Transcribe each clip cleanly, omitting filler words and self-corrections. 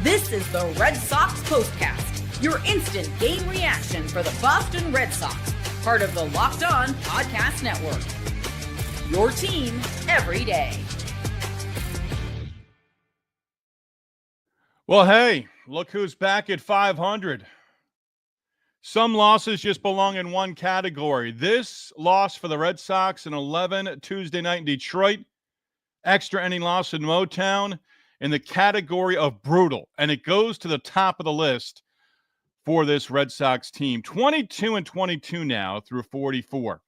This is the Red Sox POSTCAST, your instant game reaction for the Boston Red Sox, part of the Locked On Podcast Network. Your team every day. Well, hey, look who's back at 500. Some losses just belong in one category. This loss for the Red Sox in 11 Tuesday night in Detroit, extra inning loss in Motown, in the category of brutal. And it goes to the top of the list for this Red Sox team. 22-22 now through 44.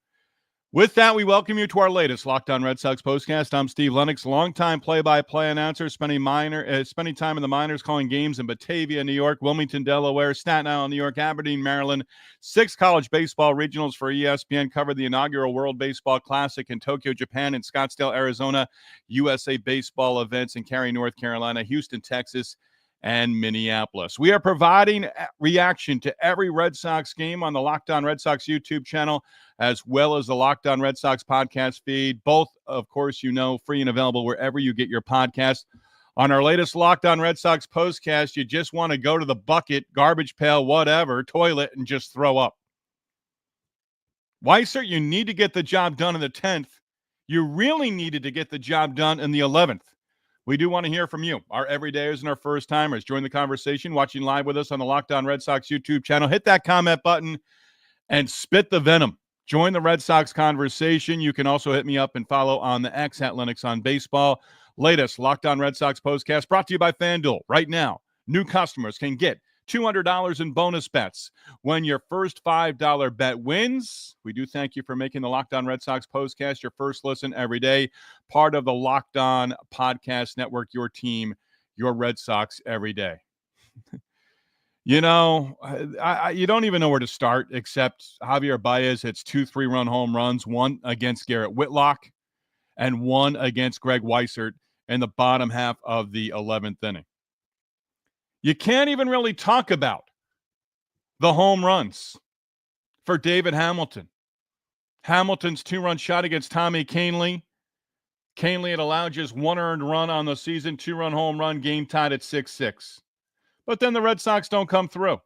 With that, we welcome you to our latest Locked On Red Sox postcast. I'm Steve Lennox, longtime play-by-play announcer, spending time in the minors, calling games in Batavia, New York, Wilmington, Delaware, Staten Island, New York, Aberdeen, Maryland. 6 college baseball regionals for ESPN, covered the inaugural World Baseball Classic in Tokyo, Japan, and Scottsdale, Arizona, USA Baseball events in Cary, North Carolina, Houston, Texas, and Minneapolis. We are providing reaction to every Red Sox game on the Locked On Red Sox YouTube channel, as well as the Locked On Red Sox podcast feed. Both, of course, free and available wherever you get your podcast. On our latest Locked On Red Sox postcast, you just want to go to the bucket, garbage pail, whatever, toilet, and just throw up. Weissert, you need to get the job done in the 10th. You really needed to get the job done in the 11th. We do want to hear from you, our everydayers and our first-timers. Join the conversation, watching live with us on the Locked On Red Sox YouTube channel. Hit that comment button and spit the venom. Join the Red Sox conversation. You can also hit me up and follow on the X at Lennox on Baseball. Latest Locked On Red Sox postcast brought to you by FanDuel. Right now, new customers can get $200 in bonus bets when your first $5 bet wins. We do thank you for making the Locked On Red Sox postcast your first listen every day. Part of the Locked On Podcast Network, your team, your Red Sox every day. You don't even know where to start, except Javier Baez hits 2 3-run home runs, one against Garrett Whitlock and one against Greg Weissert in the bottom half of the 11th inning. You can't even really talk about the home runs for David Hamilton. Hamilton's 2-run shot against Tommy Kahnle. Kahnle had allowed just 1 earned run on the season, 2-run home run, game tied at 6-6. But then the Red Sox don't come through.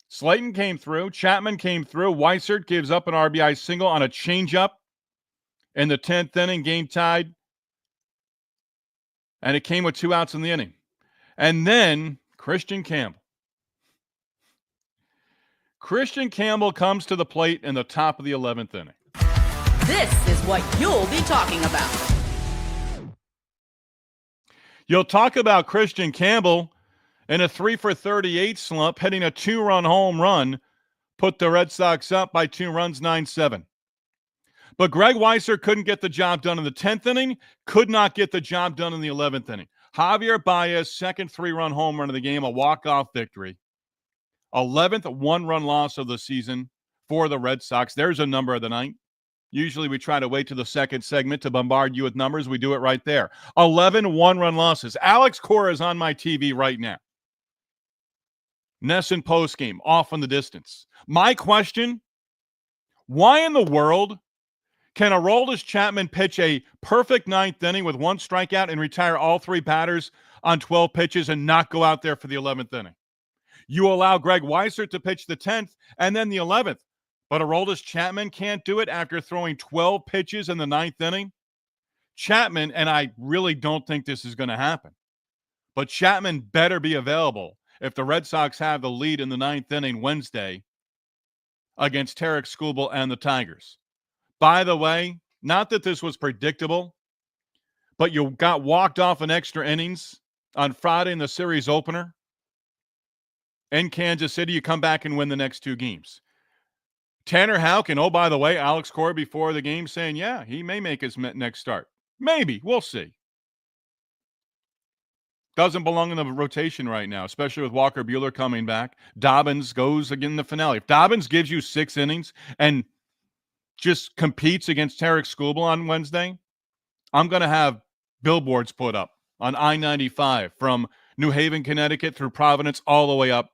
Slayton came through. Chapman came through. Weissert gives up an RBI single on a changeup in the 10th inning, game tied. And it came with 2 outs in the inning. And then Christian Campbell. Christian Campbell comes to the plate in the top of the 11th inning. This is what you'll be talking about. You'll talk about Christian Campbell in a 3-for-38 slump, hitting a 2-run home run, put the Red Sox up by 2 runs, 9-7. But Greg Weissert couldn't get the job done in the 10th inning, could not get the job done in the 11th inning. Javier Baez, second 3-run home run of the game, a walk-off victory. 11th 1-run loss of the season for the Red Sox. There's a number of the night. Usually we try to wait to the second segment to bombard you with numbers. We do it right there. 11 1-run losses. Alex Cora is on my TV right now. Nesson postgame, off in the distance. My question, why in the world can Aroldis Chapman pitch a perfect 9th inning with 1 strikeout and retire all 3 batters on 12 pitches and not go out there for the 11th inning? You allow Greg Weissert to pitch the 10th and then the 11th, but Aroldis Chapman can't do it after throwing 12 pitches in the 9th inning? Chapman, and I really don't think this is going to happen, but Chapman better be available if the Red Sox have the lead in the 9th inning Wednesday against Tarek Skubal and the Tigers. By the way, not that this was predictable, but you got walked off in extra innings on Friday in the series opener in Kansas City. You come back and win the next 2 games. Tanner Houck, and oh, by the way, Alex Cora before the game saying, yeah, he may make his next start. Maybe. We'll see. Doesn't belong in the rotation right now, especially with Walker Buehler coming back. Dobbins goes again in the finale. If Dobbins gives you 6 innings and just competes against Tarek Skubal on Wednesday, I'm going to have billboards put up on I-95 from New Haven, Connecticut through Providence all the way up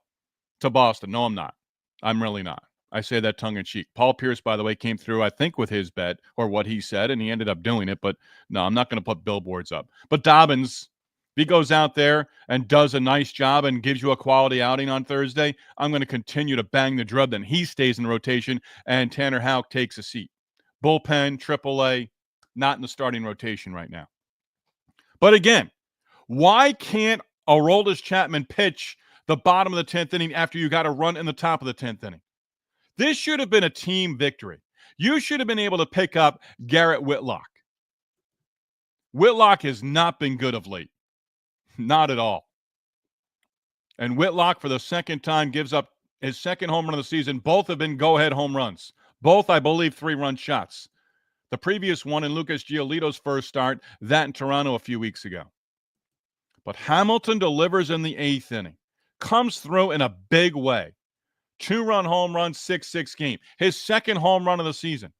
to Boston. No, I'm not. I'm really not. I say that tongue-in-cheek. Paul Pierce, by the way, came through, I think, with his bet or what he said, and he ended up doing it. But no, I'm not going to put billboards up. But Dobbins he goes out there and does a nice job and gives you a quality outing on Thursday, I'm going to continue to bang the drum. Then he stays in rotation and Tanner Houck takes a seat. Bullpen, AAA, not in the starting rotation right now. But again, why can't Aroldis Chapman pitch the bottom of the 10th inning after you got a run in the top of the 10th inning? This should have been a team victory. You should have been able to pick up Garrett Whitlock. Whitlock has not been good of late. Not at all. And Whitlock, for the second time, gives up his second home run of the season. Both have been go-ahead home runs. Both, I believe, 3-run shots. The previous one in Lucas Giolito's first start, that in Toronto a few weeks ago. But Hamilton delivers in the 8th inning. Comes through in a big way. 2-run home run, 6-6 game. His second home run of the season.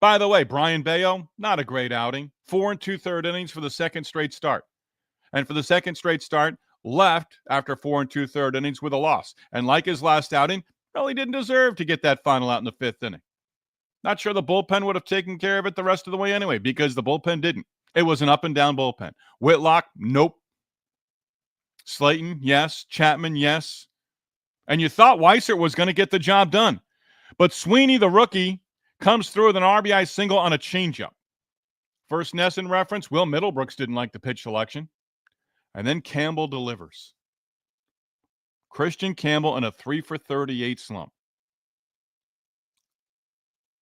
By the way, Brayan Bello, not a great outing. 4 2/3 innings for the second straight start. And for the second straight start, left after 4 2/3 innings with a loss. And like his last outing, really didn't deserve to get that final out in the 5th inning. Not sure the bullpen would have taken care of it the rest of the way anyway, because the bullpen didn't. It was an up and down bullpen. Whitlock, nope. Slayton, yes. Chapman, yes. And you thought Weissert was going to get the job done. But Sweeney, the rookie, comes through with an RBI single on a changeup. First Nesson reference, Will Middlebrooks didn't like the pitch selection. And then Campbell delivers. Christian Campbell in a 3-for-38 slump.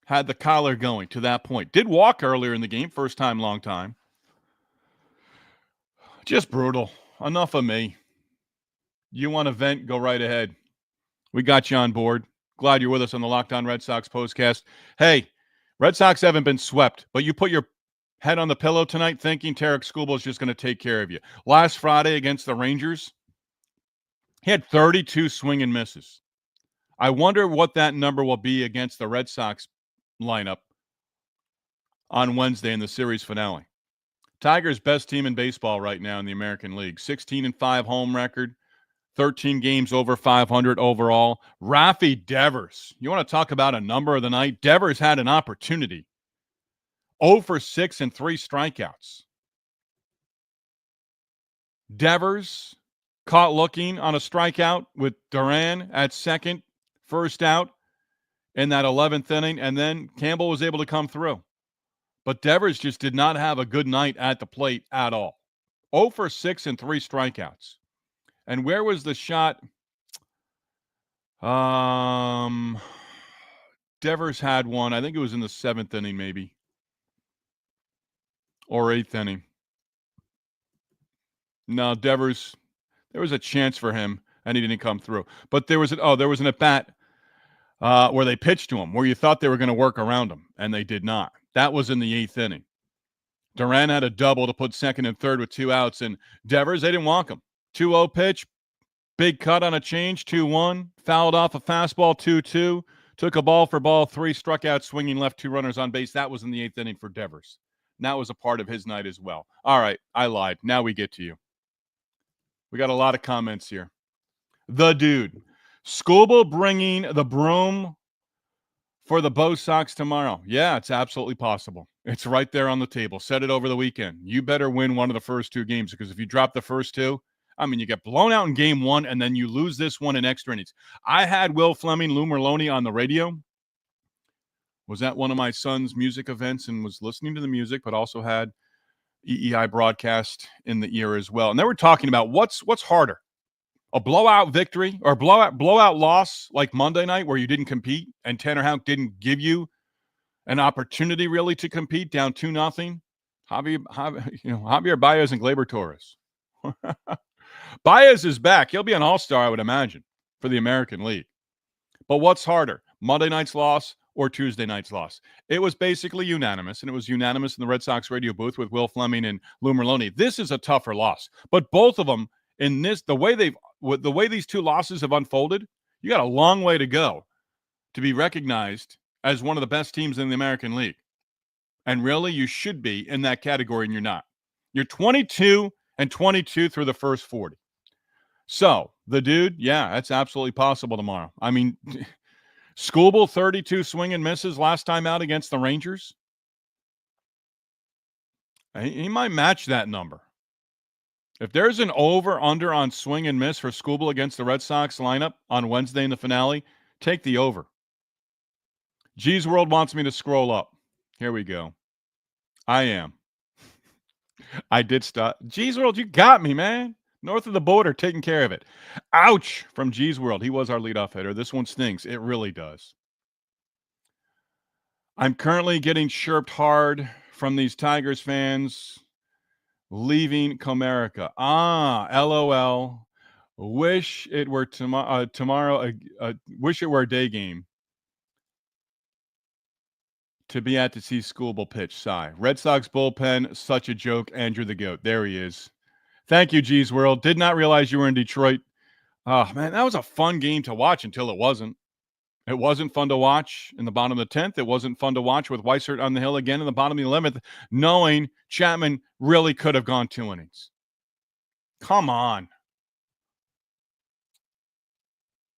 Had the collar going to that point. Did walk earlier in the game, first time, long time. Just brutal. Enough of me. You want to vent, go right ahead. We got you on board. Glad you're with us on the Locked On Red Sox postcast. Hey, Red Sox haven't been swept, but you put your head on the pillow tonight thinking Tarek Skubal is just going to take care of you. Last Friday against the Rangers, he had 32 swing and misses. I wonder what that number will be against the Red Sox lineup on Wednesday in the series finale. Tigers' best team in baseball right now in the American League. 16-5 home record, 13 games over 500 overall. Rafi Devers, you want to talk about a number of the night? Devers had an opportunity. 0 for 6 and 3 strikeouts. Devers caught looking on a strikeout with Duran at second, first out in that 11th inning, and then Campbell was able to come through. But Devers just did not have a good night at the plate at all. 0 for 6 and 3 strikeouts. And where was the shot? Devers had one. I think it was in the 7th inning maybe. Or 8th inning. No, Devers, there was a chance for him, and he didn't come through. But there was an at-bat where they pitched to him, where you thought they were going to work around him, and they did not. That was in the 8th inning. Duran had a double to put second and third with 2 outs, and Devers, they didn't walk him. 2-0 pitch, big cut on a change, 2-1, fouled off a fastball, 2-2, took a ball for ball 3, struck out swinging, left 2 runners on base. That was in the 8th inning for Devers. And that was a part of his night as well. All right, I lied. Now we get to you. We got a lot of comments here. The dude. Skubal bringing the broom for the Bo Sox tomorrow. Yeah, it's absolutely possible. It's right there on the table. Set it over the weekend. You better win one of the first 2 games, because if you drop the first 2, I mean, you get blown out in game 1, and then you lose this one in extra innings. I had Will Fleming, Lou Merlone on the radio. Was at one of my son's music events and was listening to the music, but also had EEI broadcast in the ear as well. And they were talking about what's harder, a blowout victory or blowout loss like Monday night where you didn't compete and Tanner Houck didn't give you an opportunity really to compete, down 2-0. Javier Baez and Gleyber Torres. Baez is back. He'll be an all-star, I would imagine, for the American League. But what's harder, Monday night's loss or Tuesday night's loss? It was basically unanimous, and it was unanimous in the Red Sox radio booth with Will Fleming and Lou Merlone. This is a tougher loss. But both of them, in this, the way these 2 losses have unfolded, you got a long way to go to be recognized as one of the best teams in the American League. And really, you should be in that category, and you're not. You're 22-22 through the first 40. So, the dude, yeah, that's absolutely possible tomorrow. I mean, Skubal, 32 swing and misses last time out against the Rangers. He might match that number. If there's an over-under on swing and miss for Skubal against the Red Sox lineup on Wednesday in the finale, take the over. G's World wants me to scroll up. Here we go. I am. I did stop. G's World, you got me, man. North of the border, taking care of it. Ouch from G's World. He was our leadoff hitter. This one stings. It really does. I'm currently getting chirped hard from these Tigers fans leaving Comerica. LOL. Wish it were tomorrow. Wish it were a day game to be at to see Skubal pitch. Sigh. Red Sox bullpen, such a joke. Andrew the Goat. There he is. Thank you, G's World. Did not realize you were in Detroit. Oh, man, that was a fun game to watch until it wasn't. It wasn't fun to watch in the bottom of the 10th. It wasn't fun to watch with Weissert on the hill again in the bottom of the 11th, knowing Chapman really could have gone 2 innings. Come on.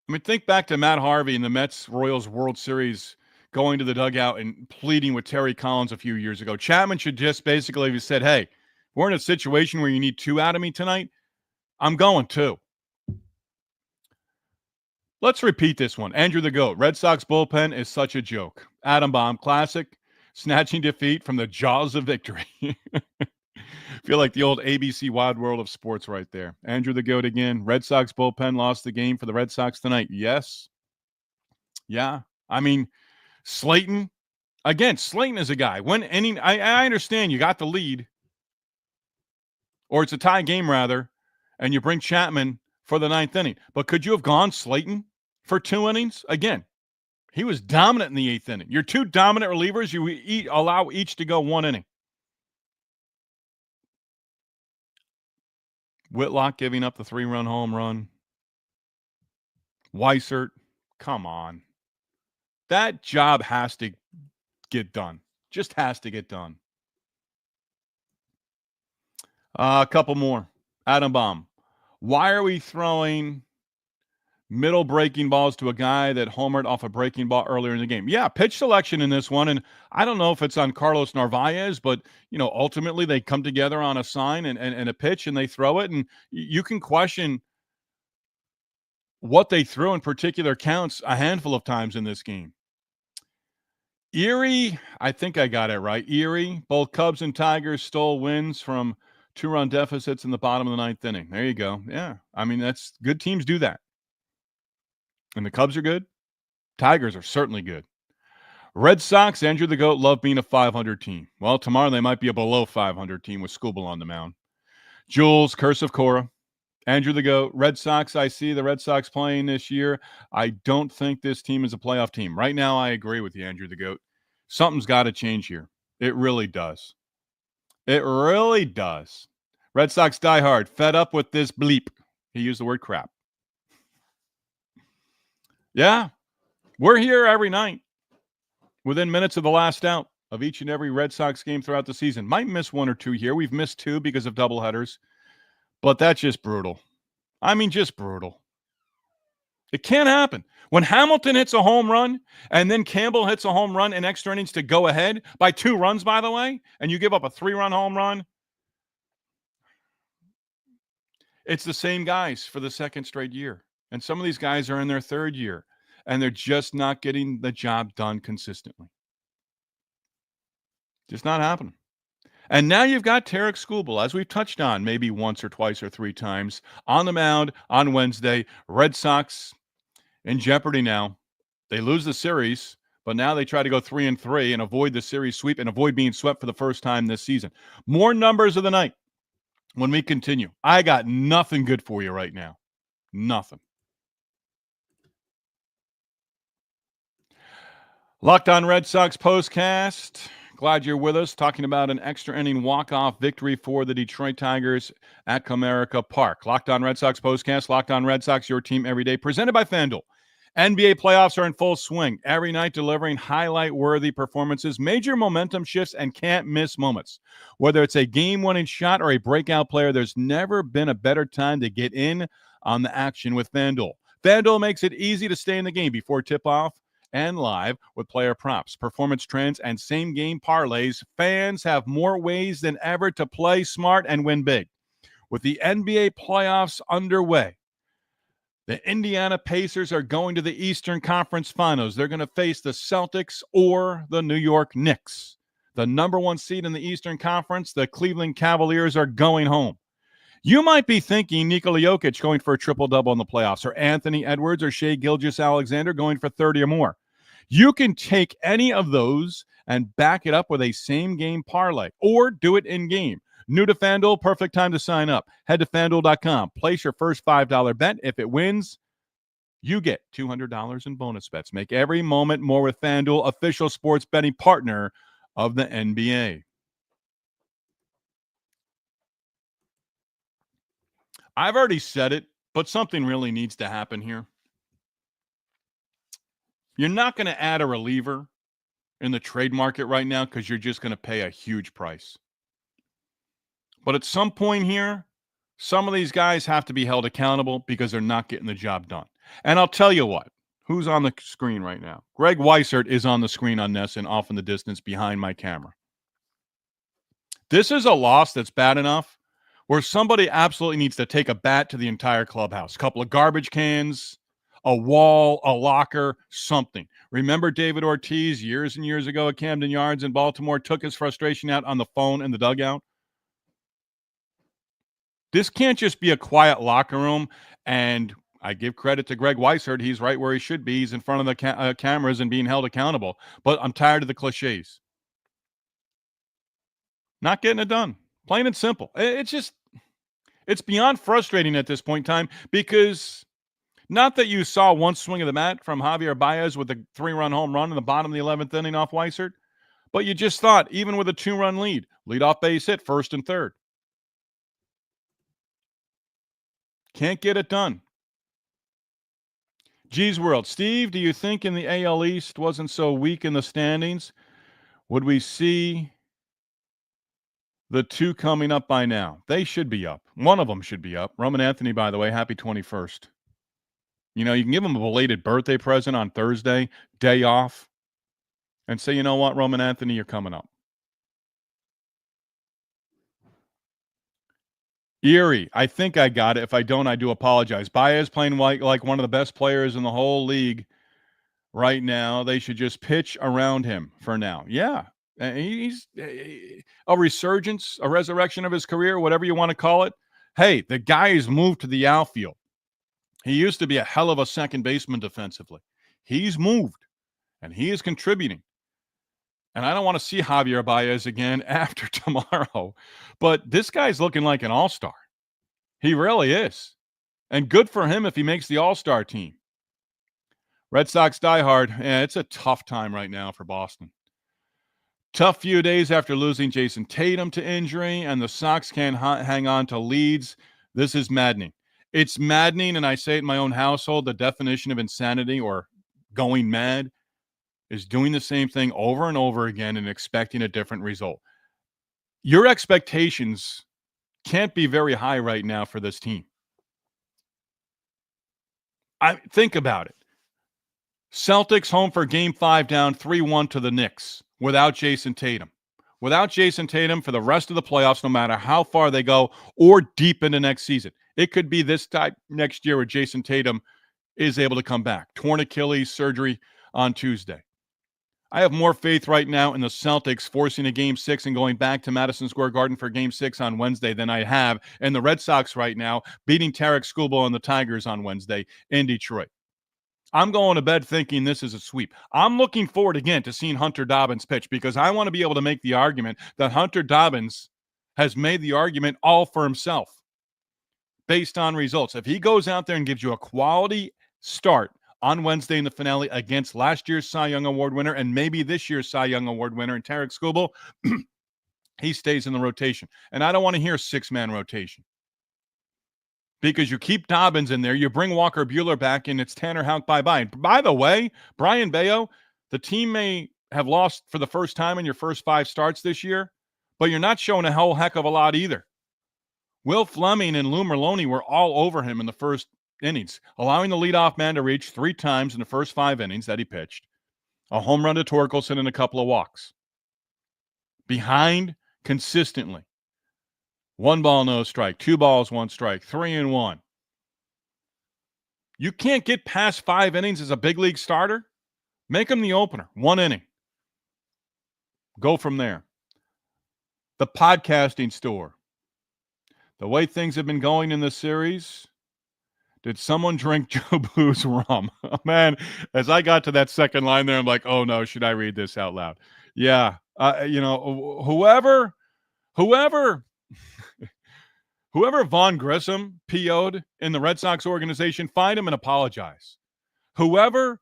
I mean, think back to Matt Harvey in the Mets-Royals World Series going to the dugout and pleading with Terry Collins a few years ago. Chapman should just basically have said, hey, we're in a situation where you need 2 out of me tonight. I'm going 2. Let's repeat this one. Andrew the Goat. Red Sox bullpen is such a joke. Atom Bomb Classic. Snatching defeat from the jaws of victory. Feel like the old ABC Wide World of Sports right there. Andrew the Goat again. Red Sox bullpen lost the game for the Red Sox tonight. Yes. Yeah. I mean, Slayton. Again, Slayton is a guy. I understand you got the lead. Or it's a tie game, rather. And you bring Chapman for the 9th inning. But could you have gone Slayton for 2 innings? Again, he was dominant in the 8th inning. Your 2 dominant relievers, you allow each to go 1 inning. Whitlock giving up the 3-run home run. Weissert, come on. That job has to get done. Just has to get done. A couple more. Atom Bomb. Why are we throwing middle breaking balls to a guy that homered off a breaking ball earlier in the game? Yeah, pitch selection in this one. And I don't know if it's on Carlos Narvaez, but, ultimately they come together on a sign and a pitch and they throw it. And you can question what they threw in particular counts a handful of times in this game. Erie, I think I got it right. Erie, both Cubs and Tigers stole wins from 2-run deficits in the bottom of the 9th inning. There you go. Yeah. I mean, that's good teams do that. And the Cubs are good. Tigers are certainly good. Red Sox, Andrew the Goat, love being a 500 team. Well, tomorrow they might be a below 500 team with Skubal on the mound. Jules, Curse of Cora. Andrew the Goat, Red Sox, I see the Red Sox playing this year. I don't think this team is a playoff team. Right now, I agree with you, Andrew the Goat. Something's got to change here. It really does. It really does. Red Sox diehard, fed up with this bleep. He used the word crap. Yeah, we're here every night within minutes of the last out of each and every Red Sox game throughout the season. Might miss 1 or 2 here. We've missed 2 because of doubleheaders, but that's just brutal. I mean, just brutal. It can't happen. When Hamilton hits a home run and then Campbell hits a home run in extra innings to go ahead by 2 runs, by the way, and you give up a 3-run home run, it's the same guys for the 2nd straight year. And some of these guys are in their 3rd year, and they're just not getting the job done consistently. Just not happening. And now you've got Tarik Skubal, as we've touched on maybe once or twice or 3 times, on the mound on Wednesday. Red Sox in jeopardy now. They lose the series, but now they try to go 3-3 and avoid the series sweep and avoid being swept for the first time this season. More numbers of the night when we continue. I got nothing good for you right now. Nothing. Locked On Red Sox postcast. Glad you're with us, talking about an extra inning walk-off victory for the Detroit Tigers at Comerica Park. Locked On Red Sox postcast, Locked On Red Sox, your team every day, presented by FanDuel. NBA playoffs are in full swing, every night delivering highlight-worthy performances, major momentum shifts, and can't-miss moments. Whether it's a game-winning shot or a breakout player, there's never been a better time to get in on the action with FanDuel. FanDuel makes it easy to stay in the game before tip-off and live with player props, performance trends, and same-game parlays. Fans have more ways than ever to play smart and win big. With the NBA playoffs underway, the Indiana Pacers are going to the Eastern Conference Finals. They're going to face the Celtics or the New York Knicks. The number one seed in the Eastern Conference, the Cleveland Cavaliers, are going home. You might be thinking Nikola Jokic going for a triple-double in the playoffs, or Anthony Edwards or Shai Gilgeous-Alexander going for 30 or more. You can take any of those and back it up with a same-game parlay, or do it in-game. New to FanDuel, perfect time to sign up. Head to FanDuel.com. Place your first $5 bet. If it wins, you get $200 in bonus bets. Make every moment more with FanDuel, official sports betting partner of the NBA. I've already said it, but something really needs to happen here. You're not going to add a reliever in the trade market right now because you're just going to pay a huge price. But at some point here, some of these guys have to be held accountable because they're not getting the job done. And I'll tell you what, who's on the screen right now? Greg Weissert is on the screen on this and off in the distance behind my camera. This is a loss that's bad enough where somebody absolutely needs to take a bat to the entire clubhouse. A couple of garbage cans, a wall, a locker, something. Remember David Ortiz years and years ago at Camden Yards in Baltimore took his frustration out on the phone in the dugout? This can't just be a quiet locker room, and I give credit to Greg Weissert. He's right where he should be. He's in front of the cameras and being held accountable. But I'm tired of the cliches. Not getting it done. Plain and simple. It's beyond frustrating at this point in time because not that you saw one swing of the bat from Javier Baez with a 3-run home run in the bottom of the 11th inning off Weissert, but you just thought, even with a 2-run lead, leadoff base hit, first and third. Can't get it done. G's World. Steve, do you think in the AL East wasn't so weak in the standings? Would we see the two coming up by now? They should be up. One of them should be up. Roman Anthony, by the way, happy 21st. You know, you can give him a belated birthday present on Thursday, day off, and say, you know what, Roman Anthony, you're coming up. Erie, I think I got it. If I don't, I do apologize. Baez playing like one of the best players in the whole league right now. They should just pitch around him for now. Yeah, he's a resurgence, a resurrection of his career, whatever you want to call it. Hey, the guy has moved to the outfield. He used to be a hell of a second baseman defensively. He's moved, and he is contributing. And I don't want to see Javier Baez again after tomorrow. But this guy's looking like an all-star. He really is. And good for him if he makes the all-star team. Red Sox diehard. Yeah, it's a tough time right now for Boston. Tough few days after losing Jason Tatum to injury, and the Sox can't hang on to leads. This is maddening. It's maddening, and I say it in my own household, the definition of insanity or going mad is doing the same thing over and over again and expecting a different result. Your expectations can't be very high right now for this team. Think about it. Celtics home for Game 5 down 3-1 to the Knicks without Jason Tatum. Without Jason Tatum for the rest of the playoffs, no matter how far they go or deep into next season. It could be this time next year where Jason Tatum is able to come back. Torn Achilles surgery on Tuesday. I have more faith right now in the Celtics forcing a Game 6 and going back to Madison Square Garden for Game 6 on Wednesday than I have in the Red Sox right now beating Tarek Skubal and the Tigers on Wednesday in Detroit. I'm going to bed thinking this is a sweep. I'm looking forward again to seeing Hunter Dobbins pitch because I want to be able to make the argument that Hunter Dobbins has made the argument all for himself based on results. If he goes out there and gives you a quality start on Wednesday in the finale against last year's Cy Young Award winner and maybe this year's Cy Young Award winner in Tarek Skubal, he stays in the rotation. And I don't want to hear 6-man rotation. Because you keep Dobbins in there, you bring Walker Buehler back, and it's Tanner Houck bye-bye. And by the way, Brayan Bello, the team may have lost for the first time in your first 5 starts this year, but you're not showing a whole heck of a lot either. Will Fleming and Lou Merlone were all over him in the first innings, allowing the leadoff man to reach 3 times in the first 5 innings that he pitched. A home run to Torkelson and a couple of walks. Behind consistently. 1 ball, no strike. 2 balls, 1 strike. 3-1. You can't get past 5 innings as a big league starter? Make him the opener. 1 inning. Go from there. The podcasting store. The way things have been going in this series, did someone drink Joe Blue's rum? Man, as I got to that second line there, I'm like, oh no, should I read this out loud? Yeah. Whoever Von Grissom PO'd in the Red Sox organization, find him and apologize. Whoever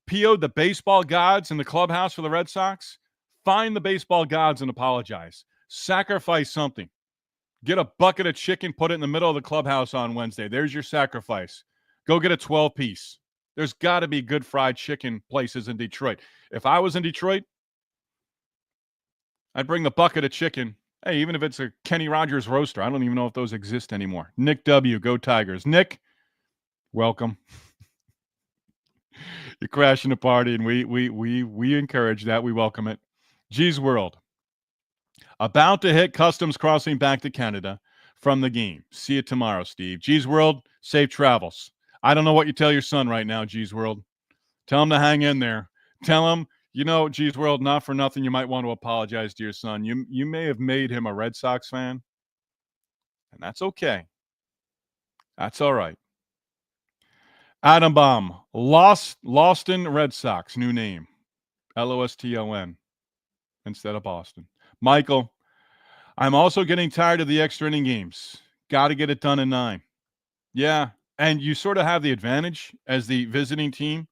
PO'd the baseball gods in the clubhouse for the Red Sox, find the baseball gods and apologize. Sacrifice something. Get a bucket of chicken, put it in the middle of the clubhouse on Wednesday. There's your sacrifice. Go get a 12-piece. There's got to be good fried chicken places in Detroit. If I was in Detroit, I'd bring the bucket of chicken. Hey, even if it's a Kenny Rogers roaster. I don't even know if those exist anymore. Nick W., go Tigers. Nick, welcome. You're crashing the party, and we encourage that. We welcome it. G's World. About to hit customs crossing back to Canada from the game. See you tomorrow, Steve. G's World, safe travels. I don't know what you tell your son right now, G's World. Tell him to hang in there. Tell him, G's World, not for nothing, you might want to apologize to your son. You may have made him a Red Sox fan, and that's okay. That's all right. Adam Baum, Loston Red Sox, new name. Loston instead of Boston. Michael, I'm also getting tired of the extra inning games. Got to get it done in 9. Yeah, and you sort of have the advantage as the visiting team,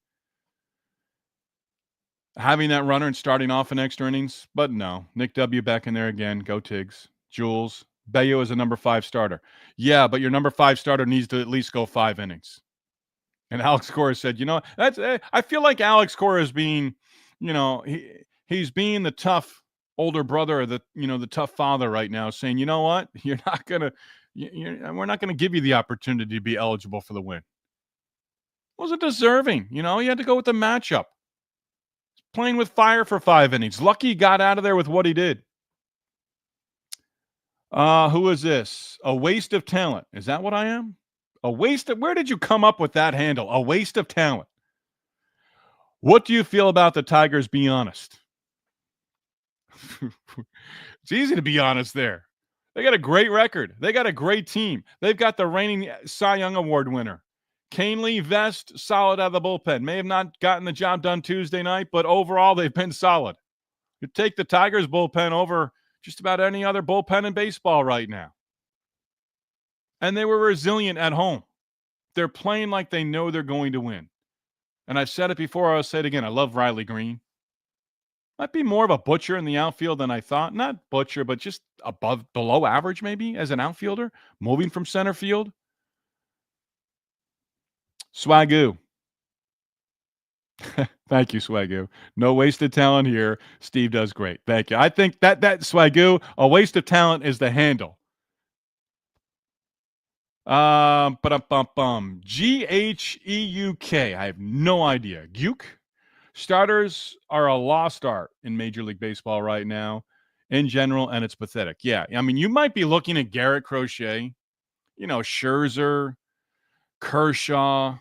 having that runner and starting off in extra innings. But no, Nick W. back in there again. Go Tigs. Jules, Bello is a number 5 starter. Yeah, but your number 5 starter needs to at least go 5 innings. And Alex Cora said, I feel like Alex Cora is being, he's being the tough older brother or the tough father right now, saying, you know what, we're not going to give you the opportunity to be eligible for the win. Wasn't deserving. He had to go with the matchup. Playing with fire for 5 innings. Lucky he got out of there with what he did. Who is this? A waste of talent. Is that what I am? Where did you come up with that handle? A waste of talent. What do you feel about the Tigers? Be honest. It's easy to be honest there. They got a great record. They got a great team. They've got the reigning Cy Young Award winner. Canely, Vest, solid out of the bullpen. May have not gotten the job done Tuesday night, but overall they've been solid. You take the Tigers bullpen over just about any other bullpen in baseball right now. And they were resilient at home. They're playing like they know they're going to win. And I've said it before, I'll say it again. I love Riley Green. Might be more of a butcher in the outfield than I thought. Not butcher, but just below average maybe as an outfielder, moving from center field. Swagoo. Thank you, Swagoo. No wasted talent here. Steve does great. Thank you. I think that Swagoo, a waste of talent is the handle. Gheuk. I have no idea. Geuk? Starters are a lost art in Major League Baseball right now in general, and it's pathetic. Yeah, I mean, you might be looking at Garrett Crochet, Scherzer, Kershaw.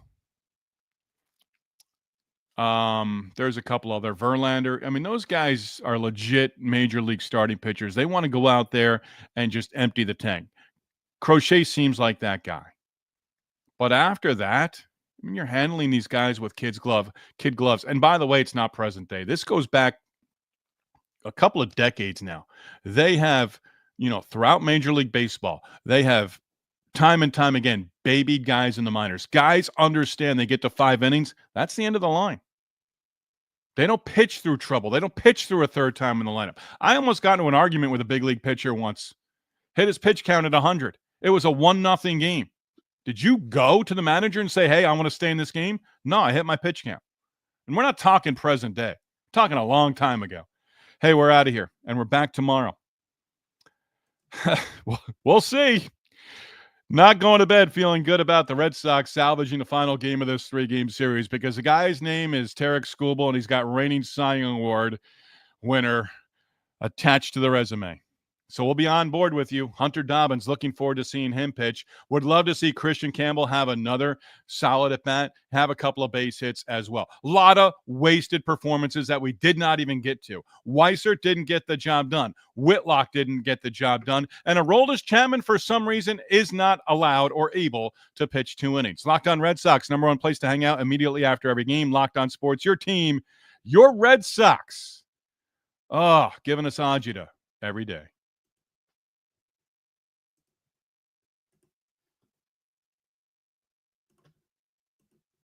There's a couple other. Verlander. I mean, those guys are legit Major League starting pitchers. They want to go out there and just empty the tank. Crochet seems like that guy. But after that, I mean, you're handling these guys with kid gloves. And by the way, it's not present day. This goes back a couple of decades now. They have, throughout Major League Baseball, they have time and time again babied guys in the minors. Guys understand they get to 5 innings. That's the end of the line. They don't pitch through trouble. They don't pitch through a third time in the lineup. I almost got into an argument with a big league pitcher once. Hit his pitch count at 100. It was a 1-0 game. Did you go to the manager and say, hey, I want to stay in this game? No, I hit my pitch count. And we're not talking present day. We're talking a long time ago. Hey, we're out of here, and we're back tomorrow. We'll see. Not going to bed feeling good about the Red Sox salvaging the final game of this 3-game series because the guy's name is Tarek Skubal, and he's got reigning Cy Young Award winner attached to the resume. So we'll be on board with you. Hunter Dobbins, looking forward to seeing him pitch. Would love to see Christian Campbell have another solid at bat, have a couple of base hits as well. A lot of wasted performances that we did not even get to. Weissert didn't get the job done. Whitlock didn't get the job done. And Aroldis Chapman, for some reason, is not allowed or able to pitch 2 innings. Locked On Red Sox, number one place to hang out immediately after every game. Locked On Sports, your team, your Red Sox. Giving us agita every day.